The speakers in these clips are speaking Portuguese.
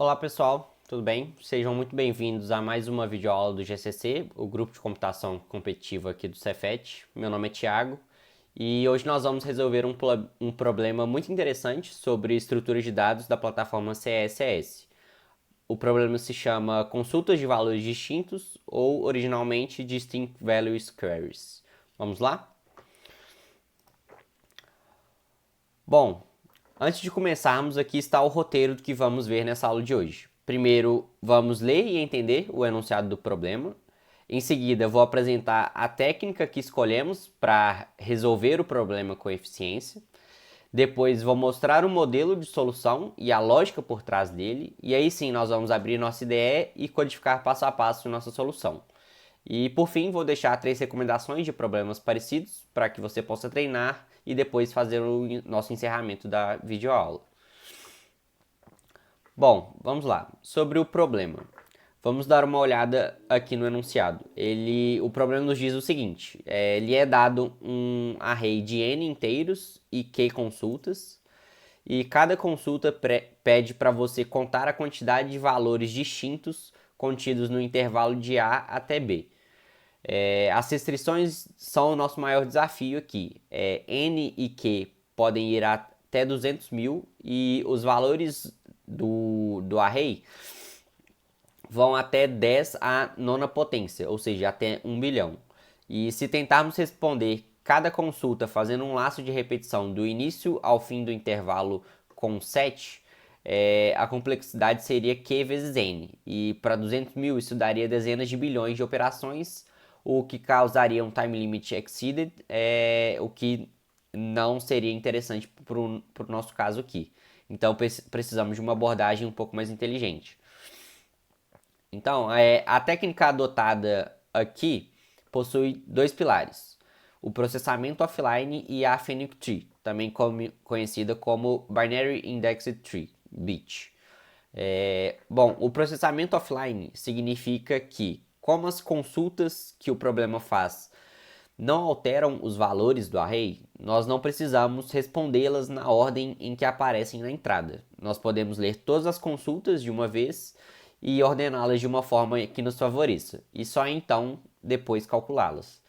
Olá pessoal, tudo bem? Sejam muito bem-vindos a mais uma videoaula do GCC, o grupo de computação competitiva aqui do Cefet. Meu nome é Thiago e hoje nós vamos resolver um problema muito interessante sobre estruturas de dados da plataforma CSS. O problema se chama consultas de valores distintos ou originalmente Distinct Values Queries. Vamos lá? Bom, antes de começarmos, aqui está o roteiro do que vamos ver nessa aula de hoje. Primeiro, vamos ler e entender o enunciado do problema. Em seguida, vou apresentar a técnica que escolhemos para resolver o problema com eficiência. Depois, vou mostrar o modelo de solução e a lógica por trás dele. E aí sim, nós vamos abrir nossa IDE e codificar passo a passo nossa solução. E por fim, vou deixar 3 recomendações de problemas parecidos para que você possa treinar e depois fazer o nosso encerramento da videoaula. Bom, vamos lá. Sobre o problema. Vamos dar uma olhada aqui no enunciado. O problema nos diz o seguinte: ele é dado um array de n inteiros e q consultas, e cada consulta pede para você contar a quantidade de valores distintos contidos no intervalo de A até B. As restrições são o nosso maior desafio aqui. N e Q podem ir até 200 mil e os valores do array vão até 10 à nona potência, ou seja, até 1 bilhão. E se tentarmos responder cada consulta fazendo um laço de repetição do início ao fim do intervalo com 7, a complexidade seria Q vezes N. E para 200 mil isso daria dezenas de bilhões de operações, o que causaria um time limit exceeded, o que não seria interessante para o nosso caso aqui. Então precisamos de uma abordagem um pouco mais inteligente. Então, a técnica adotada aqui possui 2 pilares: o processamento offline e a Phoenix Tree, também conhecida como Binary Indexed Tree, BIT. Bom, o processamento offline significa que, como as consultas que o problema faz não alteram os valores do array, nós não precisamos respondê-las na ordem em que aparecem na entrada. Nós podemos ler todas as consultas de uma vez e ordená-las de uma forma que nos favoreça, e só então depois calculá-las.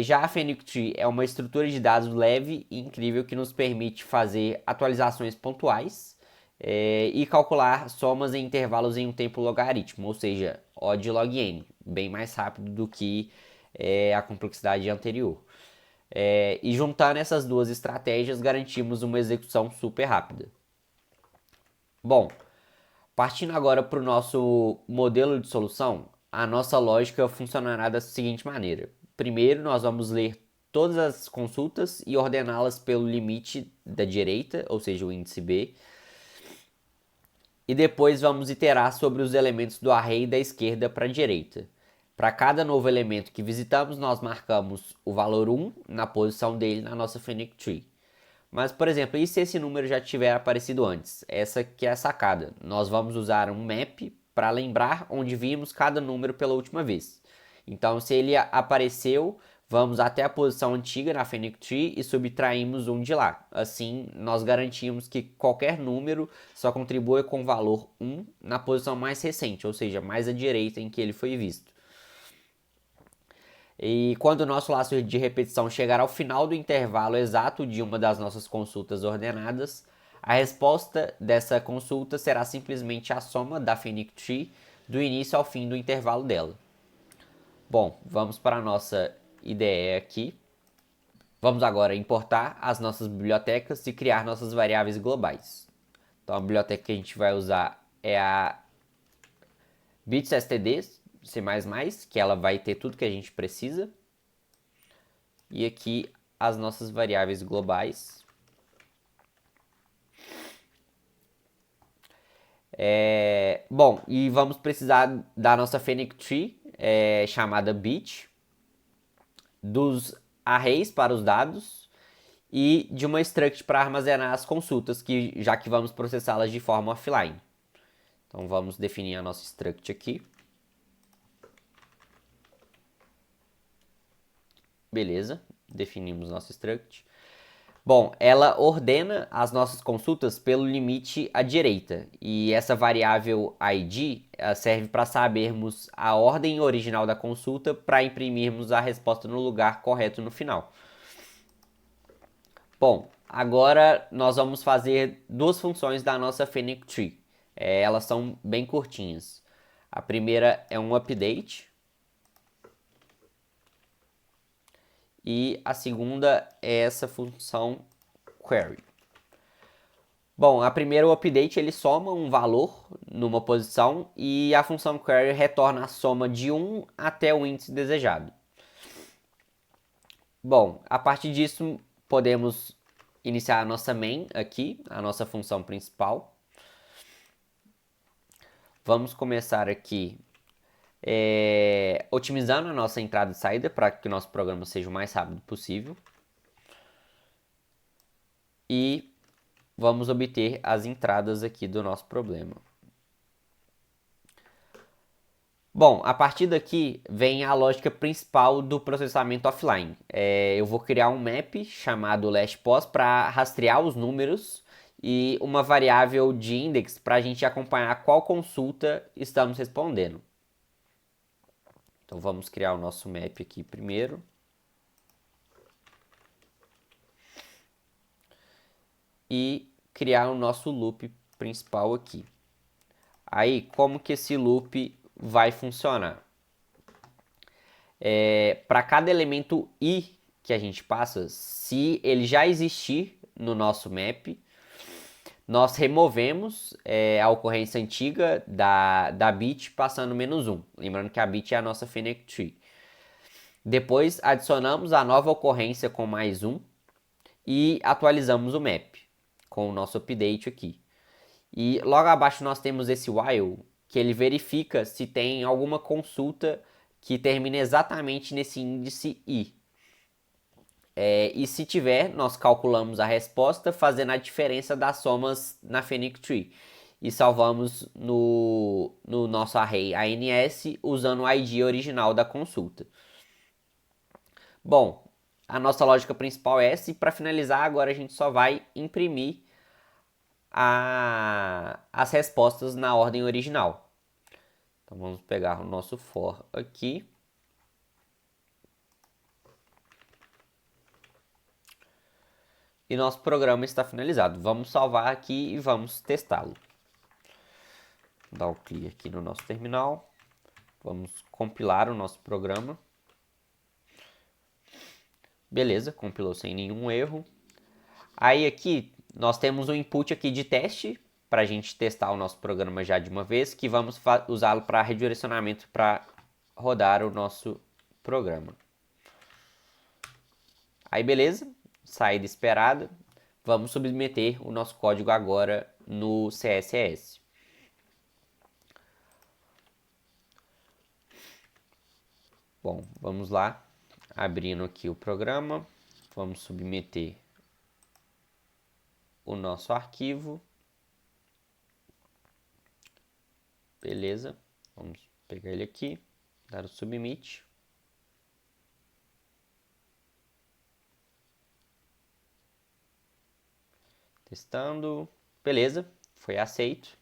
Já a Phoenix Tree é uma estrutura de dados leve e incrível que nos permite fazer atualizações pontuais e calcular somas em intervalos em um tempo logaritmo, ou seja, O de log n, bem mais rápido do que a complexidade anterior. E juntando essas duas estratégias, garantimos uma execução super rápida. Bom, partindo agora para o nosso modelo de solução, a nossa lógica funcionará da seguinte maneira. Primeiro, nós vamos ler todas as consultas e ordená-las pelo limite da direita, ou seja, o índice B. E depois vamos iterar sobre os elementos do array da esquerda para a direita. Para cada novo elemento que visitamos, nós marcamos o valor 1 na posição dele na nossa Phoenix Tree. Mas, por exemplo, e se esse número já tiver aparecido antes? Essa que é a sacada. Nós vamos usar um map para lembrar onde vimos cada número pela última vez. Então, se ele apareceu, vamos até a posição antiga na Phoenix Tree e subtraímos um de lá. Assim, nós garantimos que qualquer número só contribui com o valor 1 na posição mais recente, ou seja, mais à direita em que ele foi visto. E quando o nosso laço de repetição chegar ao final do intervalo exato de uma das nossas consultas ordenadas, a resposta dessa consulta será simplesmente a soma da Phoenix Tree do início ao fim do intervalo dela. Bom, vamos para a nossa IDE aqui. Vamos agora importar as nossas bibliotecas e criar nossas variáveis globais. Então a biblioteca que a gente vai usar é a bitsstd, C++, que ela vai ter tudo que a gente precisa. E aqui as nossas variáveis globais. Bom, e vamos precisar da nossa Phoenix Tree, chamada bit, dos arrays para os dados e de uma struct para armazenar as consultas, já que vamos processá-las de forma offline. Então vamos definir a nossa struct aqui. Beleza, definimos nosso struct. Bom, ela ordena as nossas consultas pelo limite à direita, e essa variável ID serve para sabermos a ordem original da consulta para imprimirmos a resposta no lugar correto no final. Bom, agora nós vamos fazer duas funções da nossa Fennec Tree. Elas são bem curtinhas. A primeira é um update e a segunda é essa função query. Bom, a primeira, o update, ele soma um valor numa posição e a função query retorna a soma de 1 até o índice desejado. Bom, a partir disso, podemos iniciar a nossa main aqui, a nossa função principal. Vamos começar aqui otimizando a nossa entrada e saída para que o nosso programa seja o mais rápido possível. E vamos obter as entradas aqui do nosso problema. Bom, a partir daqui vem a lógica principal do processamento offline. Eu vou criar um map chamado lastPos para rastrear os números e uma variável de index para a gente acompanhar qual consulta estamos respondendo. Então vamos criar o nosso map aqui primeiro. E criar o nosso loop principal aqui. Aí, como que esse loop vai funcionar? Para cada elemento i que a gente passa, se ele já existir no nosso map, nós removemos a ocorrência antiga da bit passando -1. Lembrando que a bit é a nossa Fennec Tree. Depois adicionamos a nova ocorrência com +1 e atualizamos o map com o nosso update aqui. E logo abaixo nós temos esse while, que ele verifica se tem alguma consulta que termine exatamente nesse índice i. E se tiver, nós calculamos a resposta fazendo a diferença das somas na Fennec Tree. E salvamos no nosso array ANS usando o ID original da consulta. Bom, a nossa lógica principal é essa, e para finalizar agora a gente só vai imprimir as respostas na ordem original. Então vamos pegar o nosso for aqui. E nosso programa está finalizado. Vamos salvar aqui e vamos testá-lo. Dar o clear aqui no nosso terminal. Vamos compilar o nosso programa. Beleza, compilou sem nenhum erro. Aí aqui nós temos um input aqui de teste para a gente testar o nosso programa já de uma vez, que vamos usá-lo para redirecionamento para rodar o nosso programa. Aí beleza, saída esperada, vamos submeter o nosso código agora no CSS. Bom, vamos lá, abrindo aqui o programa, vamos submeter o nosso arquivo. Beleza, vamos pegar ele aqui, dar o submit. Testando, beleza, foi aceito.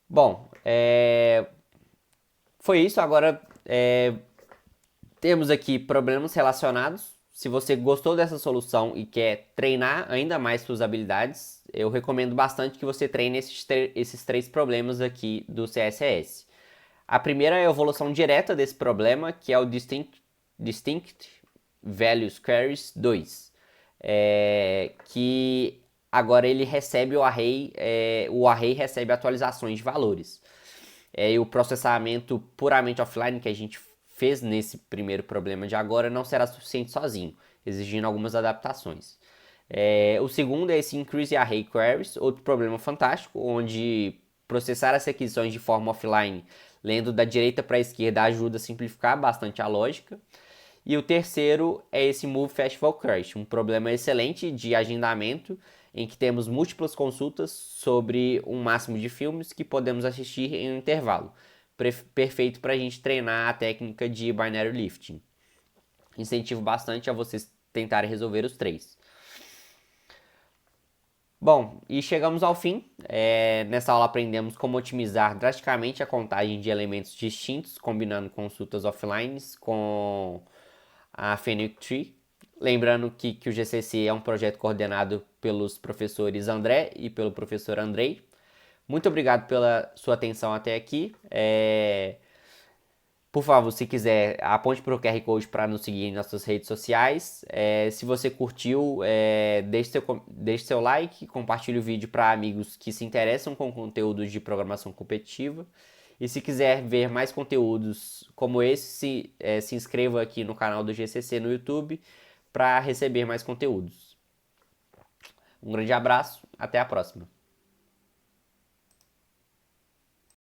Bom, foi isso. Agora temos aqui problemas relacionados. Se você gostou dessa solução e quer treinar ainda mais suas habilidades, eu recomendo bastante que você treine esses 3 problemas aqui do CSS. A primeira é a evolução direta desse problema, que é o Distinct Values Queries 2, que agora ele recebe o array recebe atualizações de valores. E o processamento puramente offline que a gente fez nesse primeiro problema de agora não será suficiente sozinho, exigindo algumas adaptações. O segundo é esse Increase Array Queries, outro problema fantástico, onde processar as requisições de forma offline, lendo da direita para a esquerda, ajuda a simplificar bastante a lógica. E o terceiro é esse Move Festival Crash, um problema excelente de agendamento, em que temos múltiplas consultas sobre um máximo de filmes que podemos assistir em um intervalo. perfeito para a gente treinar a técnica de binary lifting. Incentivo bastante a vocês tentarem resolver os 3. Bom, e chegamos ao fim. Nessa aula aprendemos como otimizar drasticamente a contagem de elementos distintos, combinando consultas offline com a Fenwick Tree. Lembrando que o GCC é um projeto coordenado pelos professores André e pelo professor Andrei. Muito obrigado pela sua atenção até aqui. Por favor, se quiser, aponte para o QR Code para nos seguir em nossas redes sociais. Se você curtiu, deixe seu like, compartilhe o vídeo para amigos que se interessam com conteúdos de programação competitiva. E se quiser ver mais conteúdos como esse, se inscreva aqui no canal do GCC no YouTube para receber mais conteúdos. Um grande abraço, até a próxima.